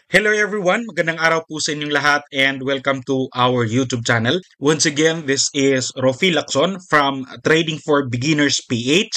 Hello everyone, magandang araw po sa inyong lahat and welcome to our YouTube channel. Once again, this is Rofi Lacson from Trading for Beginners PH.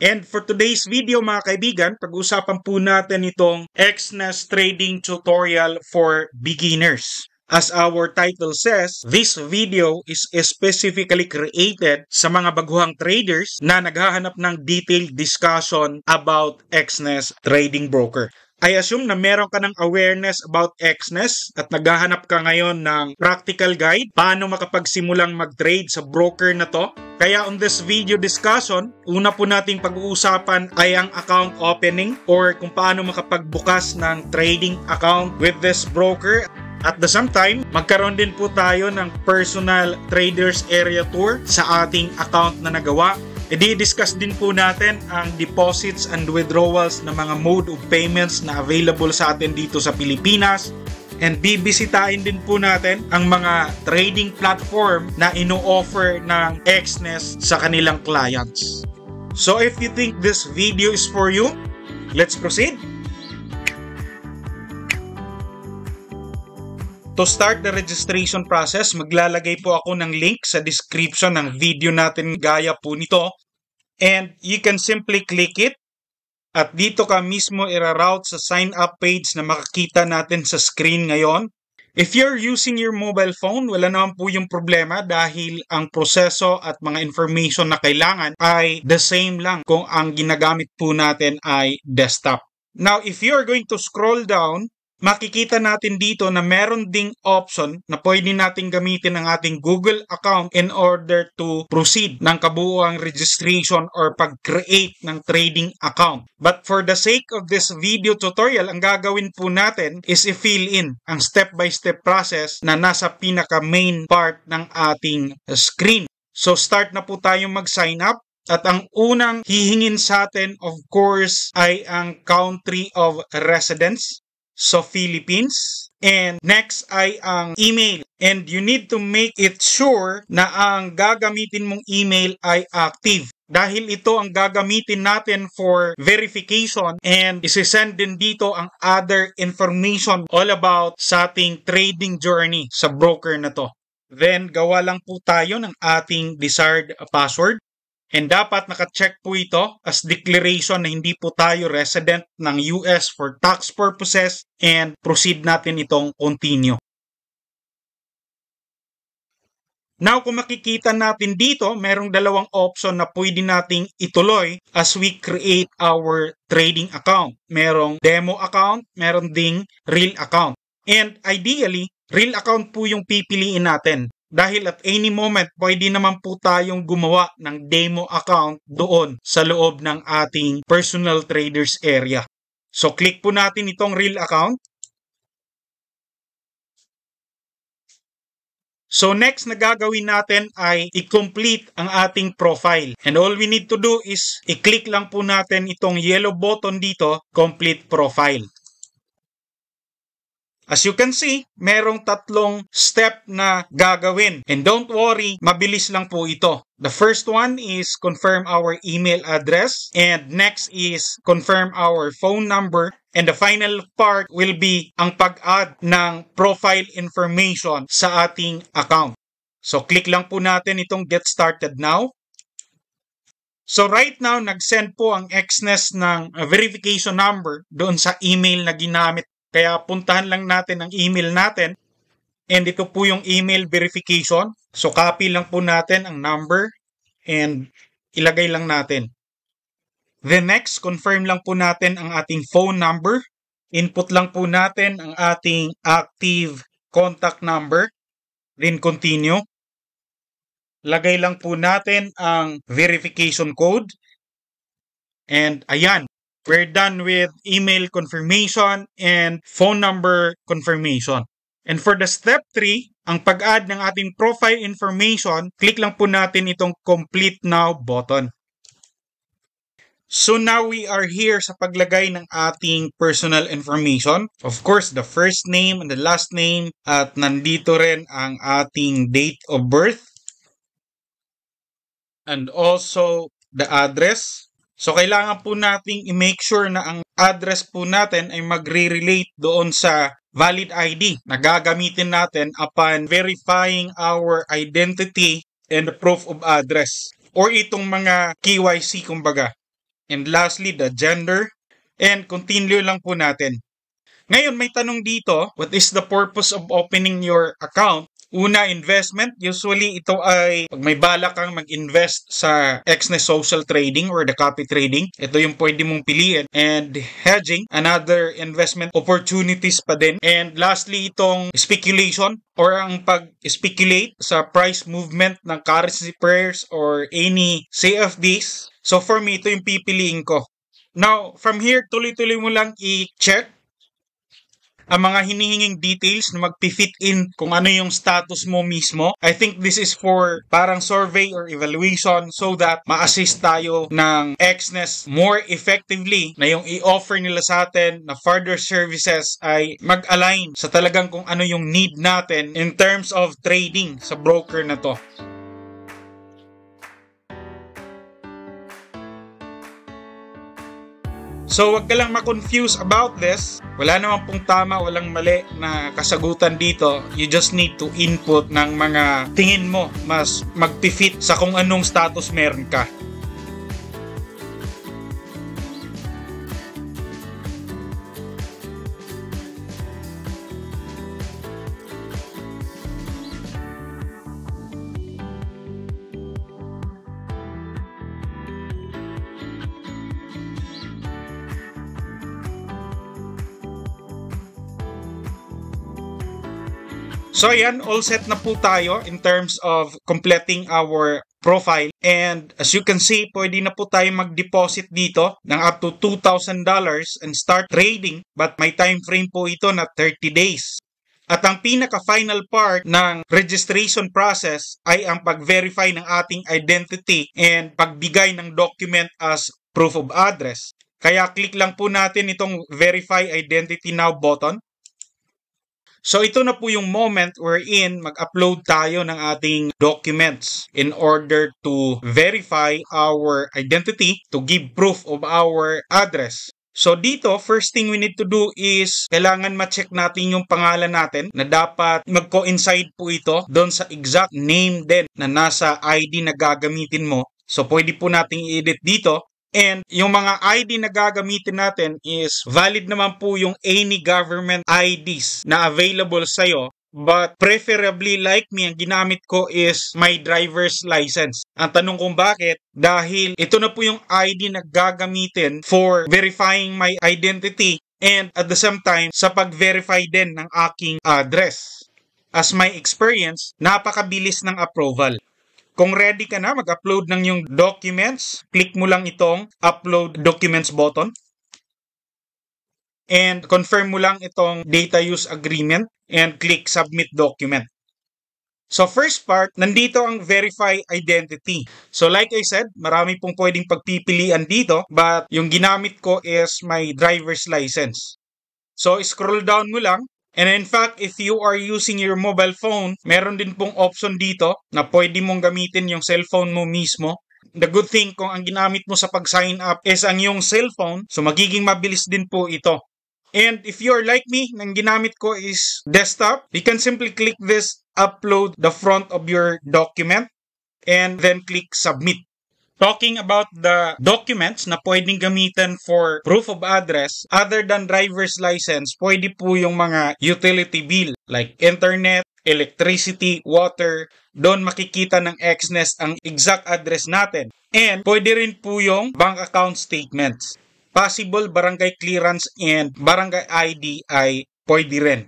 And for today's video mga kaibigan, pag-usapan po natin itong XNES Trading Tutorial for Beginners. As our title says, this video is specifically created sa mga baguhang traders na naghahanap ng detailed discussion about XNES Trading Broker. I assume na meron ka ng awareness about XNES at naghahanap ka ngayon ng practical guide paano makapagsimulang mag-trade sa broker na to. Kaya on this video discussion, una po nating pag-uusapan ay ang account opening or kung paano makapagbukas ng trading account with this broker. At the same time, magkaroon din po tayo ng personal traders area tour sa ating account na nagawa. I-discuss din po natin ang deposits and withdrawals na mga mode of payments na available sa atin dito sa Pilipinas. And bibisitahin din po natin ang mga trading platform na ino-offer ng XNES sa kanilang clients. So if you think this video is for you, let's proceed. To start the registration process, maglalagay po ako ng link sa description ng video natin gaya po nito. And you can simply click it. At dito ka mismo iraroute sa sign up page na makikita natin sa screen ngayon. If you're using your mobile phone, wala naman po yung problema dahil ang proseso at mga information na kailangan ay the same lang kung ang ginagamit po natin ay desktop. Now, if you're going to scroll down, makikita natin dito na meron ding option na pwede natin gamitin ang ating Google account in order to proceed ng kabuuang registration or pag-create ng trading account. But for the sake of this video tutorial, ang gagawin po natin is i-fill in ang step-by-step process na nasa pinaka-main part ng ating screen. So start na po tayong mag-sign up. At ang unang hihingin sa atin, of course, ay ang country of residence. So, Philippines. And next ay ang email. And you need to make it sure na ang gagamitin mong email ay active. Dahil ito ang gagamitin natin for verification and isisend din dito ang other information all about sa ating trading journey sa broker na to. Then, gawa lang po tayo ng ating desired password. And dapat naka-check po ito as declaration na hindi po tayo resident ng US for tax purposes and proceed natin itong continue. Now, kung makikita natin dito, merong dalawang option na pwede nating ituloy as we create our trading account. Merong demo account, meron ding real account. And ideally, real account po yung pipiliin natin. Dahil at any moment, pwede naman po tayong gumawa ng demo account doon sa loob ng ating personal traders area. So, click po natin itong real account. So, next na gagawin natin ay i-complete ang ating profile. And all we need to do is i-click lang po natin itong yellow button dito, complete profile. As you can see, merong tatlong step na gagawin. And don't worry, mabilis lang po ito. The first one is confirm our email address. And next is confirm our phone number. And the final part will be ang pag-add ng profile information sa ating account. So click lang po natin itong get started now. So right now, nag-send po ang XNES ng verification number doon sa email na ginamit. Kaya puntahan lang natin ang email natin. And ito po yung email verification. So copy lang po natin ang number and ilagay lang natin. Then next, confirm lang po natin ang ating phone number. Input lang po natin ang ating active contact number. Then continue. Lagay lang po natin ang verification code. And ayan. We're done with email confirmation and phone number confirmation. And for the step 3, ang pag-add ng ating profile information, click lang po natin itong complete now button. So now we are here sa paglagay ng ating personal information. Of course, the first name and the last name at nandito rin ang ating date of birth. And also the address. So, kailangan po nating i-make sure na ang address po natin ay magre-relate doon sa valid ID na gagamitin natin upon verifying our identity and the proof of address or itong mga KYC kumbaga. And lastly, the gender, and continue lang po natin. Ngayon, may tanong dito, what is the purpose of opening your account? Una, investment. Usually, ito ay pag may balak kang mag-invest sa Exness Social Trading or the copy trading. Ito yung pwede mong piliin. And hedging, another investment opportunities pa din. And lastly, itong speculation or ang pag-speculate sa price movement ng currency pairs or any CFDs. So for me, ito yung pipiliin ko. Now, from here, tuloy-tuloy mo lang i-check ang mga hinihinging details na mag-fit in kung ano yung status mo mismo. I think this is for parang survey or evaluation so that ma-assist tayo ng Exness more effectively na yung i-offer nila sa atin na further services ay mag-align sa talagang kung ano yung need natin in terms of trading sa broker na to. So, wag ka lang ma-confuse about this. Wala naman pong tama, walang mali na kasagutan dito. You just need to input ng mga tingin mo mas mag-fit sa kung anong status meron ka. So ayan, all set na po tayo in terms of completing our profile. And as you can see, pwede na po tayo mag-deposit dito ng up to $2,000 and start trading. But may time frame po ito na 30 days. At ang pinaka-final part ng registration process ay ang pag-verify ng ating identity and pagbigay ng document as proof of address. Kaya click lang po natin itong Verify Identity Now button. So ito na po yung moment wherein mag-upload tayo ng ating documents in order to verify our identity to give proof of our address. So dito, first thing we need to do is kailangan ma-check natin yung pangalan natin na dapat mag-coincide po ito doon sa exact name din na nasa ID na gagamitin mo. So pwede po nating i-edit dito. And yung mga ID na gagamitin natin is valid naman po yung any government IDs na available sa'yo. But preferably like me, ang ginamit ko is my driver's license. Ang tanong kung bakit? Dahil ito na po yung ID na gagamitin for verifying my identity and at the same time sa pag-verify din ng aking address. As my experience, napakabilis ng approval. Kung ready ka na mag-upload ng yung documents, click mo lang itong Upload Documents button. And confirm mo lang itong Data Use Agreement and click Submit Document. So first part, nandito ang Verify Identity. So like I said, marami pong pwedeng pagpipilian dito, but yung ginamit ko is my driver's license. So scroll down mo lang. And in fact, if you are using your mobile phone, meron din pong option dito na pwede mong gamitin yung cellphone mo mismo. The good thing kung ang ginamit mo sa pag-sign up is ang yung cellphone, so magiging mabilis din po ito. And if you are like me, nang ginamit ko is desktop, you can simply click this upload the front of your document and then click submit. Talking about the documents na pwedeng gamitin for proof of address, other than driver's license, pwede po yung mga utility bill like internet, electricity, water. Doon makikita ng Exness ang exact address natin. And pwede rin po yung bank account statements. Possible barangay clearance and barangay ID ay pwede rin.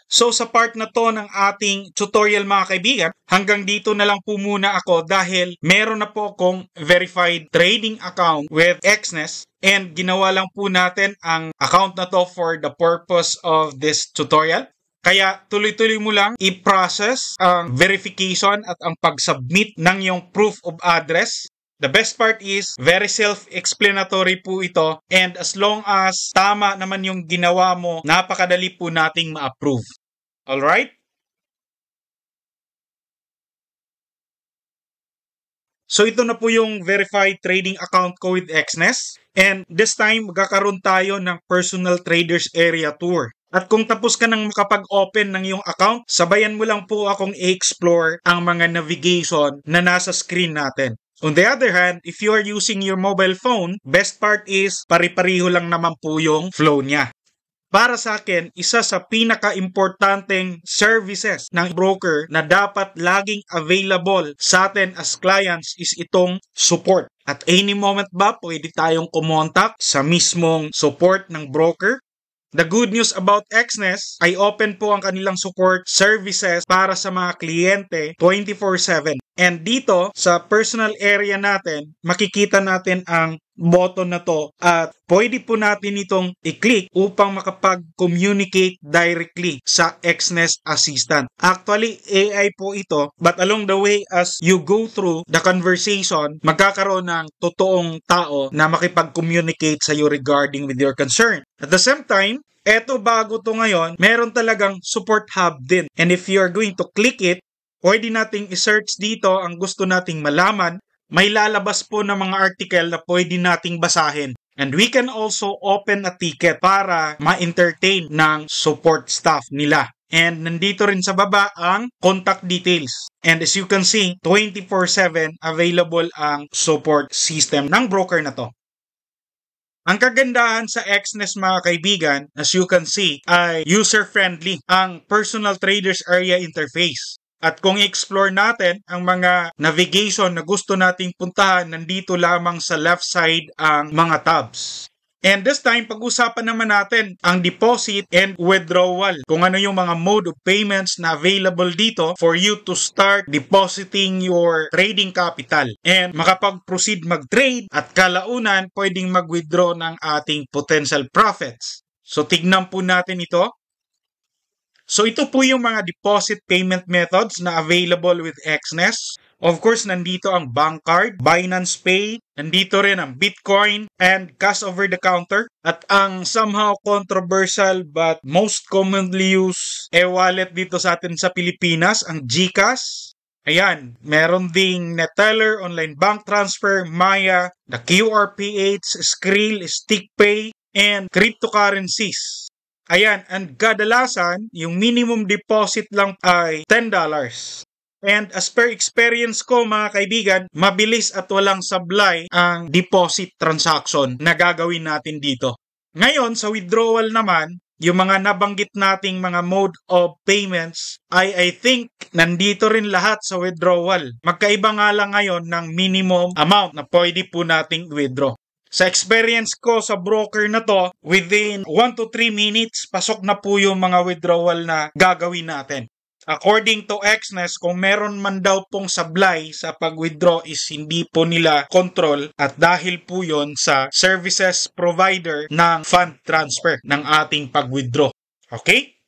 So sa part na to ng ating tutorial mga kaibigan, hanggang dito na lang po muna ako dahil meron na po akong verified trading account with Exness and ginawa lang po natin ang account na to for the purpose of this tutorial. Kaya tuloy-tuloy mo lang i-process ang verification at ang pag-submit ng yung proof of address. The best part is, very self-explanatory po ito and as long as tama naman yung ginawa mo, napakadali po nating ma-approve. Alright? So ito na po yung verified trading account ko with Exness and this time magkakaroon tayo ng personal traders area tour. At kung tapos ka nang makapag-open ng iyong account, sabayan mo lang po akong i-explore ang mga navigation na nasa screen natin. On the other hand, if you are using your mobile phone, best part is pari-pariho lang naman po yung flow niya. Para sa akin, isa sa pinaka-importanteng services ng broker na dapat laging available sa atin as clients is itong support. At any moment ba, pwede tayong kumontak sa mismong support ng broker. The good news about Exness ay open po ang kanilang support services para sa mga kliyente 24/7. And dito sa personal area natin, makikita natin ang button na to at pwede po natin itong i-click upang makapag-communicate directly sa Exness Assistant. Actually, AI po ito, but along the way as you go through the conversation, magkakaroon ng totoong tao na makipag-communicate sa iyo regarding with your concern. At the same time, eto bago to ngayon, meron talagang support hub din. And if you are going to click it, pwede nating i-search dito ang gusto nating malaman. May lalabas po ng mga article na pwede nating basahin. And we can also open a ticket para ma-entertain ng support staff nila. And nandito rin sa baba ang contact details. And as you can see, 24/7 available ang support system ng broker na to. Ang kagandahan sa Exness mga kaibigan, as you can see, ay user-friendly ang personal traders area interface. At kung i-explore natin ang mga navigation na gusto nating puntahan, nandito lamang sa left side ang mga tabs. And this time, pag-usapan naman natin ang deposit and withdrawal. Kung ano yung mga mode of payments na available dito for you to start depositing your trading capital. And makapag-proceed mag-trade at kalaunan, pwedeng mag-withdraw ng ating potential profits. So, tignan po natin ito. So, ito po yung mga deposit payment methods na available with Exness. Of course, nandito ang bank card, Binance Pay, nandito rin ang Bitcoin, and cash over the counter. At ang somehow controversial but most commonly used e-wallet dito sa atin sa Pilipinas, ang GCash. Ayan, meron ding Neteller, online bank transfer, Maya, the QRPH, Skrill, StickPay, and cryptocurrencies. Ayan, and kadalasan, yung minimum deposit lang ay $10. And as per experience ko mga kaibigan, mabilis at walang sablay ang deposit transaction na gagawin natin dito. Ngayon, sa withdrawal naman, yung mga nabanggit nating mga mode of payments ay I think nandito rin lahat sa withdrawal. Magkaiba nga lang ngayon ng minimum amount na pwede po nating withdraw. Sa experience ko sa broker na to, within 1 to 3 minutes, pasok na po yung mga withdrawal na gagawin natin. According to Exness, kung meron man daw pong sablay sa pag-withdraw is hindi po nila control at dahil po yon sa services provider ng fund transfer ng ating pag-withdraw. Okay?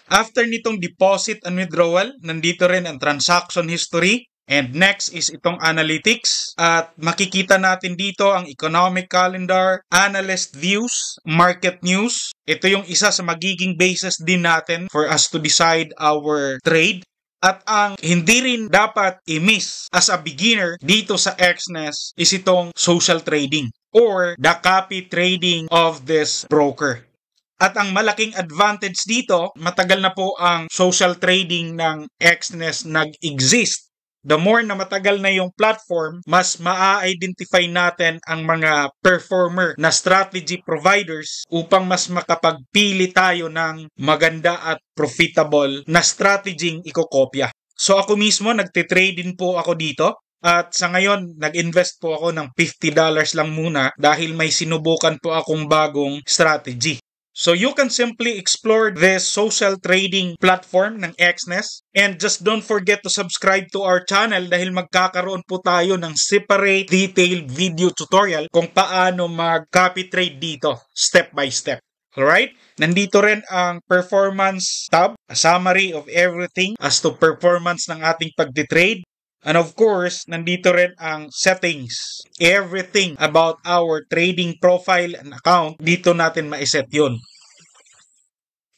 After nitong deposit and withdrawal, nandito rin ang transaction history. And next is itong analytics at makikita natin dito ang economic calendar, analyst views, market news. Ito yung isa sa magiging basis din natin for us to decide our trade. At ang hindi rin dapat i-miss as a beginner dito sa Exness is itong social trading or the copy trading of this broker. At ang malaking advantage dito, matagal na po ang social trading ng Exness nag-exist. The more na matagal na yung platform, mas maa-identify natin ang mga performer na strategy providers upang mas makapagpili tayo ng maganda at profitable na strategy ikokopya. So ako mismo, nagtitrade din po ako dito. At sa ngayon, nag-invest po ako ng $50 lang muna dahil may sinubukan po akong bagong strategy. So you can simply explore this social trading platform ng Exness and just don't forget to subscribe to our channel dahil magkakaroon po tayo ng separate detailed video tutorial kung paano mag-copy trade dito step by step. Alright? Nandito rin ang performance tab, a summary of everything as to performance ng ating pagtitrade. And of course, nandito rin ang settings. Everything about our trading profile and account, dito natin ma-set yun.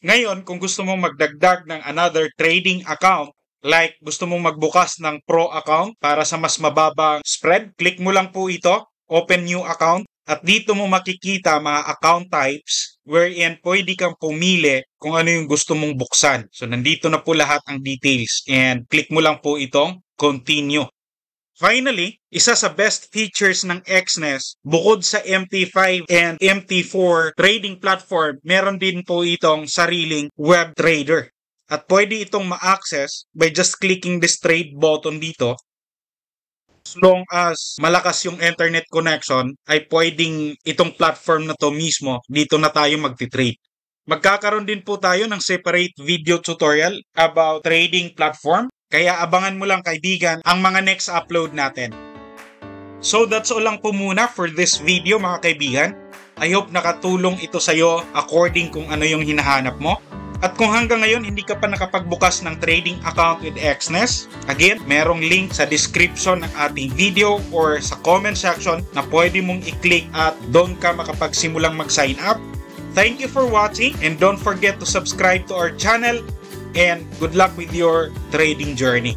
Ngayon, kung gusto mong magdagdag ng another trading account, like gusto mong magbukas ng pro account para sa mas mababang spread, click mo lang po ito, open new account. At dito mo makikita mga account types wherein pwede kang pumili kung ano yung gusto mong buksan. So nandito na po lahat ang details and click mo lang po itong continue. Finally, isa sa best features ng Exness, bukod sa MT5 and MT4 trading platform, meron din po itong sariling web trader. At pwede itong ma-access by just clicking this trade button dito. As long as malakas yung internet connection, ay pwedeng itong platform na to mismo, dito na tayo magti-trade. Magkakaroon din po tayo ng separate video tutorial about trading platform. Kaya abangan mo lang kaibigan ang mga next upload natin. So that's all lang po muna for this video mga kaibigan. I hope nakatulong ito sa'yo according kung ano yung hinahanap mo. At kung hanggang ngayon hindi ka pa nakapagbukas ng trading account with Exness, again, merong link sa description ng ating video or sa comment section na pwede mong i-click at doon ka makapagsimulang mag-sign up. Thank you for watching and don't forget to subscribe to our channel and good luck with your trading journey.